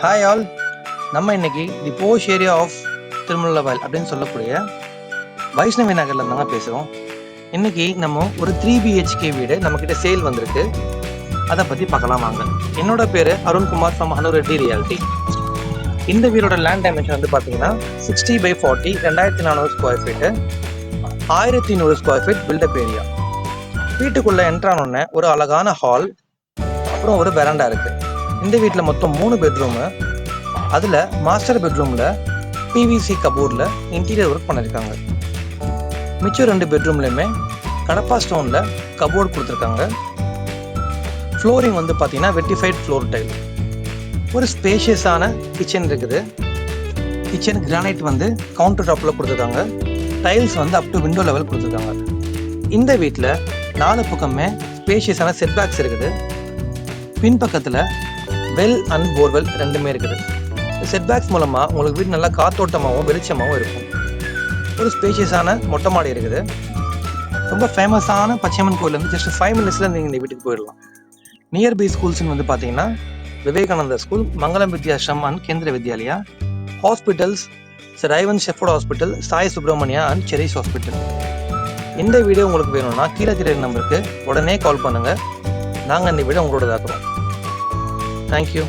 Hi all, நம்ம இன்னைக்கு தி posh area of திருமுல்லவாயில் அப்படின்னு சொல்லக்கூடிய வைஷ்ணவி நகர்ல இருந்தாங்க பேசுகிறோம். இன்னைக்கு நம்ம ஒரு 3 BHK வீடு நம்மக்கிட்ட சேல் வந்திருக்கு. அதை பற்றி பார்க்கலாம் வாங்க. என்னோட பேர் அருண்குமார் ஃப்ரம் ஹனுரெட்டி ரியாலிட்டி. இந்த வீடோட லேண்ட் டைமென்ஷன் வந்து பார்த்தீங்கன்னா 60/40, 2400 square feet, 1200 square feet built up area. வீட்டுக்குள்ளே என்ட்ரானோடனே ஒரு அழகான ஹால், அப்புறம் ஒரு வெராண்டா இருக்குது. இந்த வீட்டில் மொத்தம் 3 பெட்ரூமு. அதில் மாஸ்டர் பெட்ரூமில் PVC கபோர்டில் இன்டீரியர் ஒர்க் பண்ணியிருக்காங்க. மிச்சம் 2 பெட்ரூம்லையுமே கடப்பா ஸ்டோனில் கபோர்டு கொடுத்துருக்காங்க. ஃப்ளோரிங் வந்து பார்த்தீங்கன்னா வெட்டிஃபைட் ஃப்ளோர் டைல். ஒரு ஸ்பேஷியஸான கிச்சன் இருக்குது. கிச்சன் கிரானைட் வந்து கவுண்டர் டாப்பில் கொடுத்துருக்காங்க. டைல்ஸ் வந்து அப் டு விண்டோ லெவல் கொடுத்துருக்காங்க. இந்த வீட்டில் 4 பக்கமே ஸ்பேஷியஸான செட்பேக்ஸ் இருக்குது. பின்பக்கத்தில் வெல் அண்ட் போர்வெல் ரெண்டுமே இருக்குது. செட்பேக்ஸ் மூலமாக உங்களுக்கு வீடு நல்லா காத்தோட்டமாகவும் வெளிச்சமாகவும் இருக்கும். ஒரு ஸ்பேஷியஸான மொட்டை மாடி இருக்குது. ரொம்ப ஃபேமஸான பச்சையம்மன் கோயில் வந்து ஜஸ்ட் 5 மினிட்ஸில் நீங்கள் இந்த வீட்டுக்கு போயிடலாம். நியர்பை ஸ்கூல்ஸ்ன்னு வந்து பார்த்தீங்கன்னா Vivekananda school, Mangalam Vidyashram and Kendriya Vidyalaya, hospitals sir Ivan Shepherd hospital, Sai Subramanya and செரிஸ் ஹாஸ்பிட்டல். இந்த வீடியோ உங்களுக்கு வேணும்னா கீழே தெரியுற நம்பருக்கு உடனே கால் பண்ணுங்கள். நாங்கள் இந்த வீடியோ உங்களோட தாக்குறோம். தேங்க்யூ.